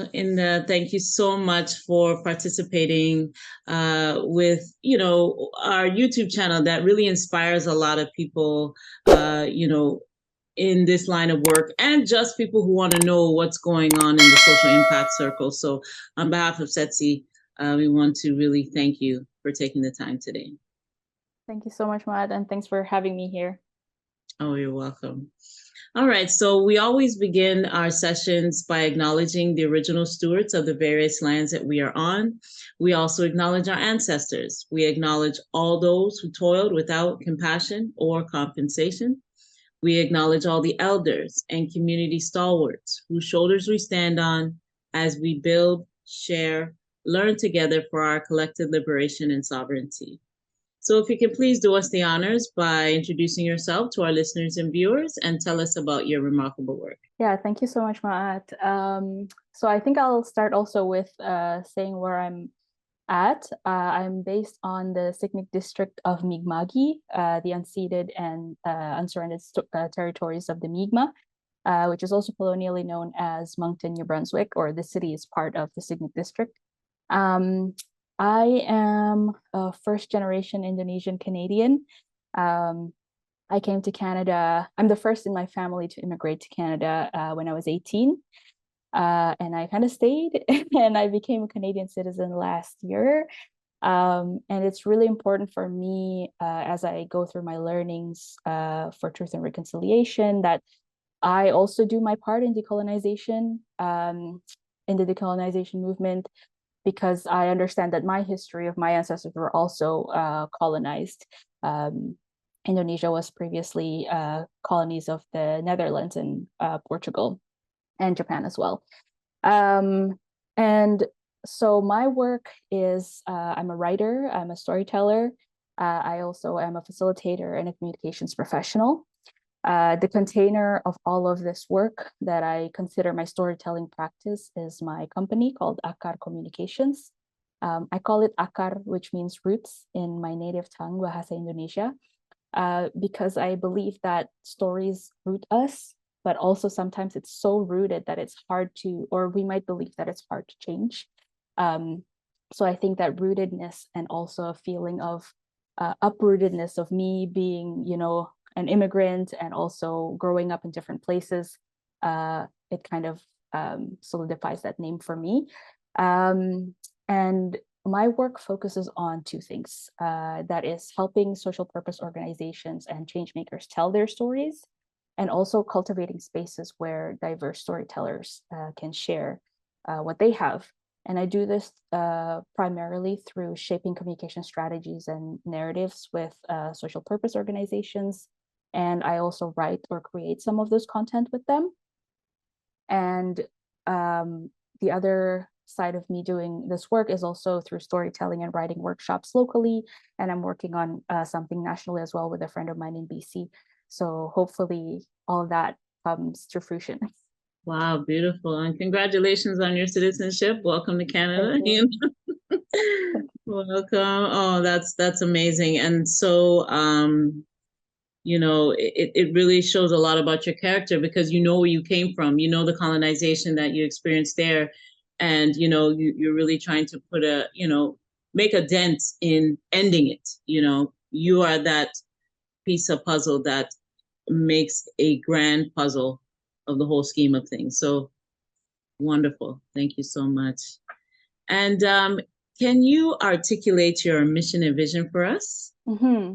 So, Inda, thank you so much for participating with, our YouTube channel that really inspires a lot of people, in this line of work and just people who want to know what's going on in the social impact circle. So, on behalf of SETSI, we want to really thank you for taking the time today. Thank you so much, Matt, and thanks for having me here. Oh, you're welcome. All right, so we always begin our sessions by acknowledging the original stewards of the various lands that we are on. We also acknowledge our ancestors. We acknowledge all those who toiled without compassion or compensation. We acknowledge all the elders and community stalwarts whose shoulders we stand on as we build, share, learn together for our collective liberation and sovereignty. So if you can please do us the honors by introducing yourself to our listeners and viewers and tell us about your remarkable work. Yeah, thank you so much, Maat. So I think I'll start also with saying where I'm at. I'm based on the Siknik district of Mi'kma'ki, the unceded and unsurrendered territories of the Mi'kmaq, which is also colonially known as Moncton, New Brunswick, or the city is part of the Siknik district. I am a first-generation Indonesian Canadian. I came to Canada. I'm the first in my family to immigrate to Canada when I was 18. And I kind of stayed and I became a Canadian citizen last year. And it's really important for me as I go through my learnings for truth and reconciliation that I also do my part in decolonization, in the decolonization movement, because I understand that my history of my ancestors were also colonized. Indonesia was previously colonies of the Netherlands and Portugal and Japan as well. And so my work is, I'm a writer, I'm a storyteller. I also am a facilitator and a communications professional. The container of all of this work that I consider my storytelling practice is my company called Akar Communications. I call it Akar, which means roots in my native tongue, Bahasa Indonesia, because I believe that stories root us, but also sometimes it's so rooted that it's hard to, or we might believe that it's hard to change. So I think that rootedness and also a feeling of uprootedness of me being, an immigrant and also growing up in different places, it kind of solidifies that name for me. And my work focuses on two things. That is helping social purpose organizations and change makers tell their stories, and also cultivating spaces where diverse storytellers can share what they have. And I do this primarily through shaping communication strategies and narratives with social purpose organizations. And I also write or create some of those content with them. And the other side of me doing this work is also through storytelling and writing workshops locally. And I'm working on something nationally as well with a friend of mine in BC. So hopefully all of that comes to fruition. Wow, beautiful. And congratulations on your citizenship. Welcome to Canada. Welcome. Oh, that's amazing. And so it really shows a lot about your character because you know where you came from, the colonization that you experienced there. And, you're really trying to make a dent in ending it. You are that piece of puzzle that makes a grand puzzle of the whole scheme of things. So wonderful. Thank you so much. And can you articulate your mission and vision for us? Mm-hmm.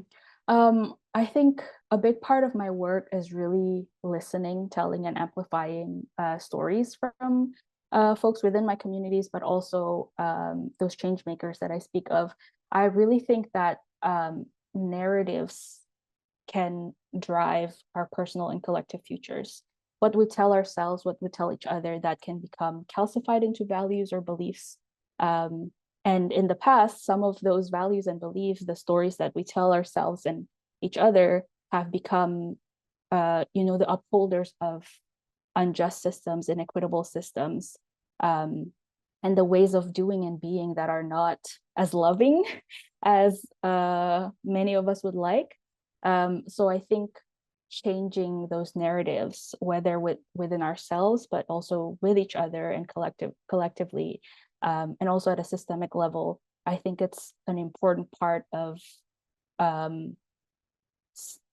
I think a big part of my work is really listening, telling, and amplifying stories from folks within my communities, but also those change makers that I speak of. I really think that narratives can drive our personal and collective futures. What we tell ourselves, what we tell each other, that can become calcified into values or beliefs. And in the past, some of those values and beliefs, the stories that we tell ourselves and each other have become, the upholders of unjust systems, inequitable systems, and the ways of doing and being that are not as loving as many of us would like. So I think changing those narratives, whether within ourselves, but also with each other and collectively, and also at a systemic level. I think it's an important part um,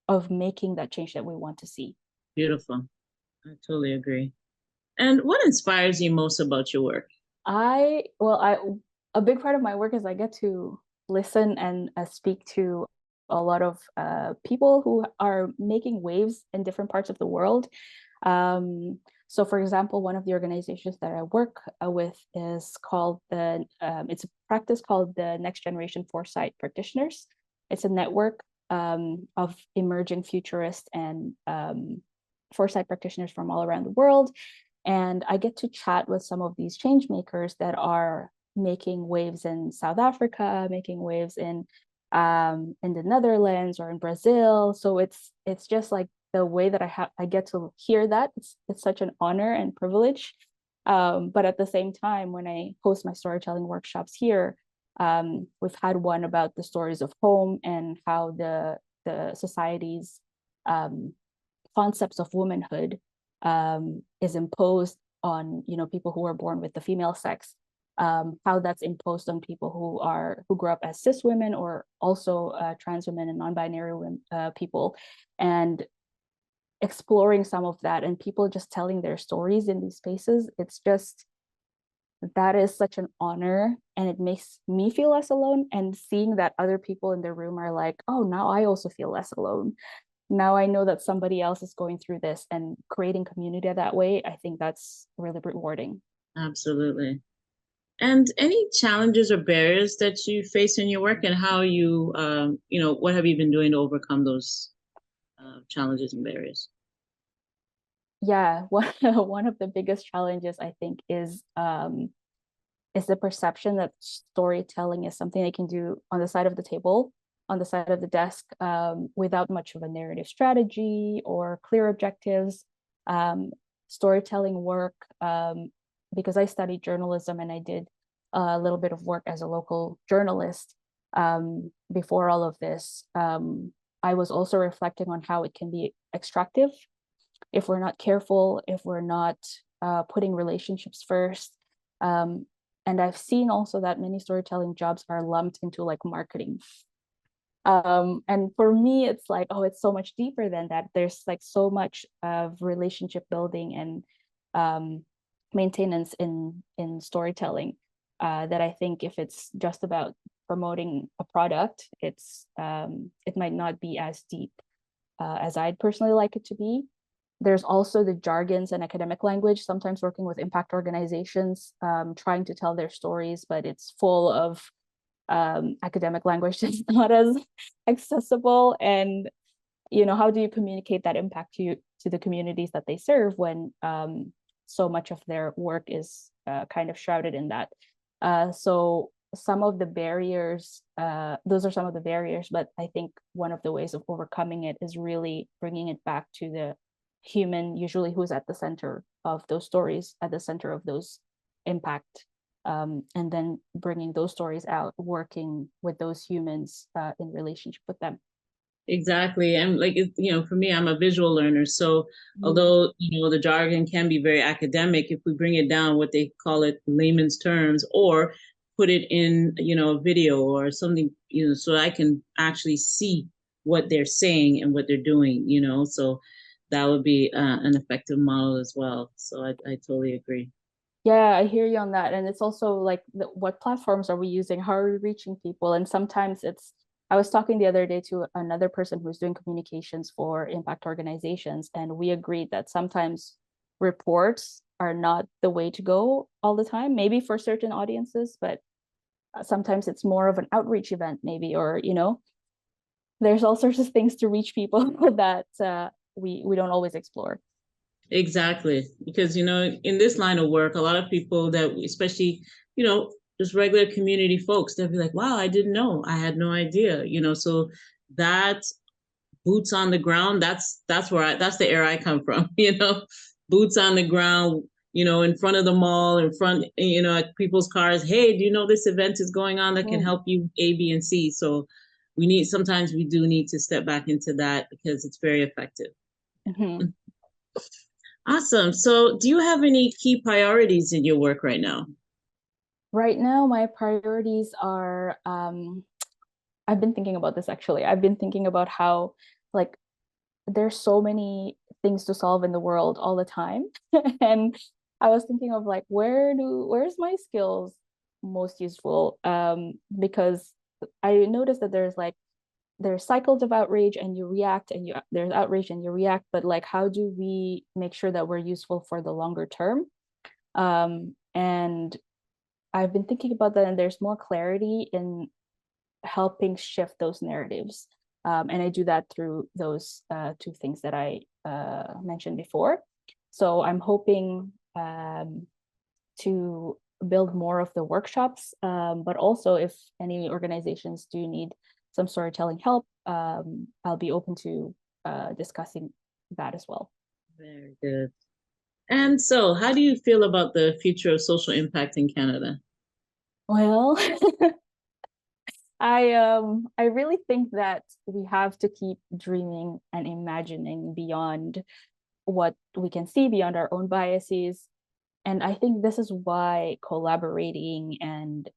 of making that change that we want to see. Beautiful. I totally agree. And what inspires you most about your work? I a big part of my work is I get to listen and speak to a lot of people who are making waves in different parts of the world. So, for example, one of the organizations that I work with is called it's a practice called the Next Generation Foresight Practitioners. It's a network of emerging futurists and foresight practitioners from all around the world. And I get to chat with some of these change makers that are making waves in South Africa, making waves in the Netherlands or in Brazil. So it's just like the way that I get to hear that. It's such an honor and privilege. But at the same time, when I host my storytelling workshops here, we've had one about the stories of home and how the society's concepts of womanhood is imposed on people who are born with the female sex, how that's imposed on people who grew up as cis women or also trans women and non-binary people, and exploring some of that and people just telling their stories in these spaces. It's just, that is such an honor, and it makes me feel less alone, and seeing that other people in the room are like, oh, now I also feel less alone. Now I know that somebody else is going through this, and creating community that way, I think that's really rewarding. Absolutely. And any challenges or barriers that you face in your work, and how what have you been doing to overcome those challenges and barriers? Yeah, one of the biggest challenges I think is the perception that storytelling is something they can do on the side of the table, on the side of the desk, without much of a narrative strategy or clear objectives. Storytelling work, because I studied journalism and I did a little bit of work as a local journalist before all of this, I was also reflecting on how it can be extractive if we're not careful, if we're not putting relationships first. And I've seen also that many storytelling jobs are lumped into like marketing. And for me, it's like, oh, it's so much deeper than that. There's like so much of relationship building and maintenance in storytelling that I think if it's just about promoting a product, it might not be as deep as I'd personally like it to be. There's also the jargons and academic language, sometimes working with impact organizations, trying to tell their stories, but it's full of academic language that's not as accessible. And, how do you communicate that impact to the communities that they serve when so much of their work is kind of shrouded in that? So some of the barriers, those are some of the barriers, but I think one of the ways of overcoming it is really bringing it back to the human, usually who's at the center of those stories, at the center of those impact, and then bringing those stories out, working with those humans in relationship with them. Exactly. And like, for me, I'm a visual learner. So although, the jargon can be very academic, if we bring it down, what they call it layman's terms, or put it in, a video or something, so I can actually see what they're saying and what they're doing, so that would be an effective model as well. So I totally agree. Yeah, I hear you on that. And it's also like, what platforms are we using? How are we reaching people? And sometimes I was talking the other day to another person who's doing communications for impact organizations, and we agreed that sometimes reports are not the way to go all the time, maybe for certain audiences, but sometimes it's more of an outreach event, maybe, or, there's all sorts of things to reach people that we don't always explore. Exactly. Because, in this line of work, a lot of people that, especially, just regular community folks, they'll be like, wow, I didn't know. I had no idea, so that boots on the ground, that's that's the air I come from, boots on the ground, in front of the mall, in front, at people's cars. Hey, do you know this event is going on that can help you A, B, and C? So sometimes we do need to step back into that because it's very effective. Mhm. Awesome. So do you have any key priorities in your work right now? Right now, my priorities are, I've been thinking about this actually. I've been thinking about how, like, there's so many things to solve in the world all the time. And I was thinking of like, where's my skills most useful? Because I noticed that there's cycles of outrage and you react, and there's outrage and you react, but like, how do we make sure that we're useful for the longer term? And I've been thinking about that, and there's more clarity in helping shift those narratives. And I do that through those two things that I mentioned before. So I'm hoping to build more of the workshops, but also if any organizations do need some storytelling help, I'll be open to discussing that as well. Very good. And so, how do you feel about the future of social impact in Canada? Well, I really think that we have to keep dreaming and imagining beyond what we can see, beyond our own biases. And I think this is why collaborating and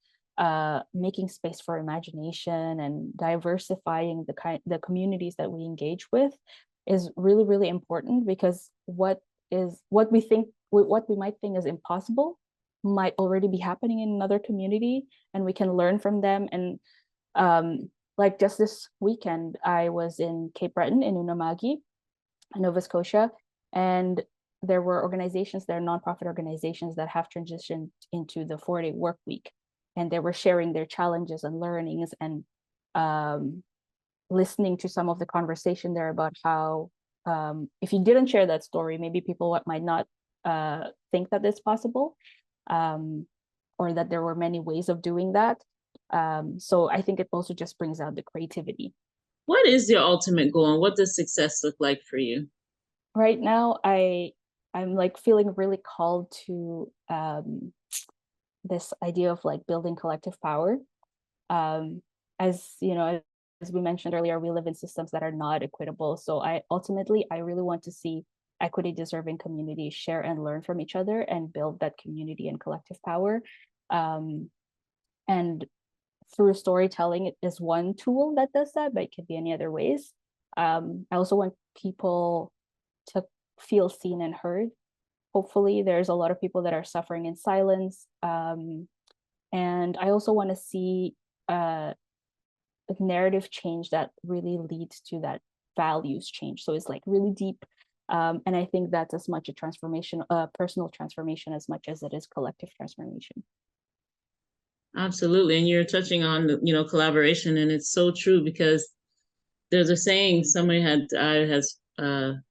making space for imagination and diversifying the communities that we engage with is really, really important, because what we might think is impossible might already be happening in another community, and we can learn from them. And like just this weekend, I was in Cape Breton in Unamagi, Nova Scotia, and there were organizations, there are nonprofit organizations that have transitioned into the 4-day work week, and they were sharing their challenges and learnings, and listening to some of the conversation there about how if you didn't share that story, maybe people might not think that it's possible, um, or that there were many ways of doing that. So I think it also just brings out the creativity. What is your ultimate goal, and what does success look like for you? Right now, I'm like feeling really called to this idea of like building collective power. Um, as you know, as we mentioned earlier, we live in systems that are not equitable. So I really want to see equity deserving communities share and learn from each other and build that community and collective power. Um, and through storytelling, it is one tool that does that, but it could be any other ways. I also want people to feel seen and heard. Hopefully, there's a lot of people that are suffering in silence. And I also want to see a narrative change that really leads to that values change. So it's like really deep. And I think that's as much a transformation, a personal transformation, as much as it is collective transformation. Absolutely. And you're touching on, collaboration, and it's so true because there's a saying somebody has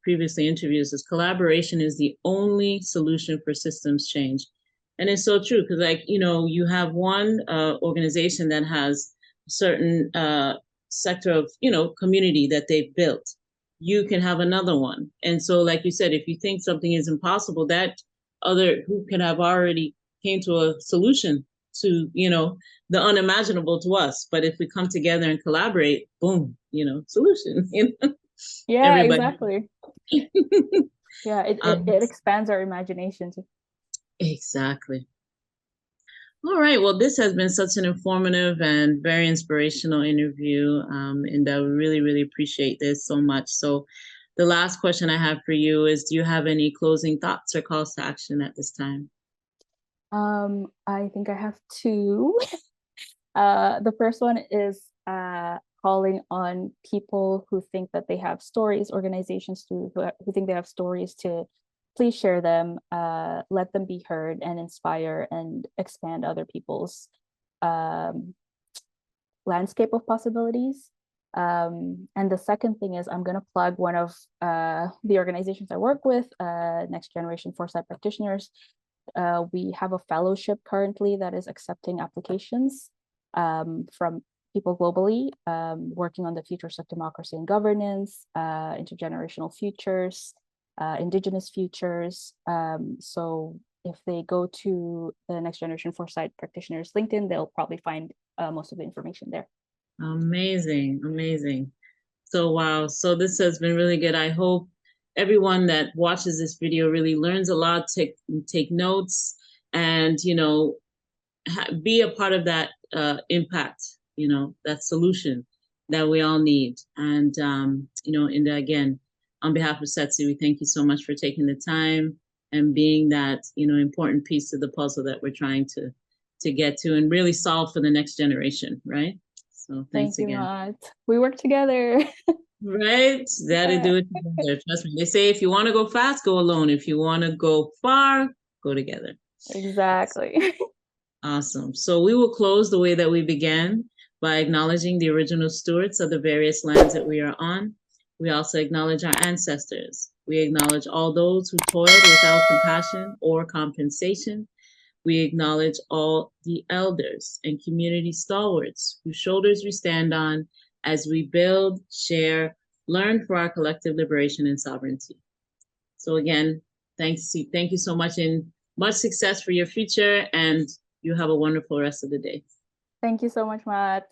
previously interviewed, is collaboration is the only solution for systems change. And it's so true because, like, you have one organization that has a certain sector of, community that they've built. You can have another one. And so, like you said, if you think something is impossible, that other who can have already came to a solution to, the unimaginable to us. But if we come together and collaborate, boom, solution. Yeah, Everybody. exactly. Yeah, um, it expands our imagination too. exactly. All right. Well, this has been such an informative and very inspirational interview. And I really, really appreciate this so much. So the last question I have for you is, do you have any closing thoughts or calls to action at this time? I think I have two. The first one is calling on people who think that they have stories, organizations who think they have stories, to please share them, let them be heard, and inspire and expand other people's um, landscape of possibilities. And the second thing is, I'm going to plug one of the organizations I work with, Next Generation Foresight Practitioners. We have a fellowship currently that is accepting applications from people globally, working on the futures of democracy and governance, intergenerational futures, indigenous futures. So if they go to the Next Generation Foresight Practitioners LinkedIn, they'll probably find most of the information there. Amazing. Amazing. So, wow. So this has been really good. I hope everyone that watches this video really learns a lot, take notes, and, you know, be a part of that impact, you know, that solution that we all need. And, you know, Inda, again, on behalf of SETSI, we thank you so much for taking the time and being that, you know, important piece of the puzzle that we're trying to get to and really solve for the next generation, right? So thanks Thank you, again. Matt. We work together. Right? Gotta do it together. Trust me. They say if you want to go fast, go alone. If you want to go far, go together. Exactly. Awesome. So we will close the way that we began by acknowledging the original stewards of the various lands that we are on. We also acknowledge our ancestors. We acknowledge all those who toiled without compassion or compensation. We acknowledge all the elders and community stalwarts whose shoulders we stand on as we build, share, learn for our collective liberation and sovereignty. So again, thank you so much, and much success for your future, and you have a wonderful rest of the day. Thank you so much, Matt.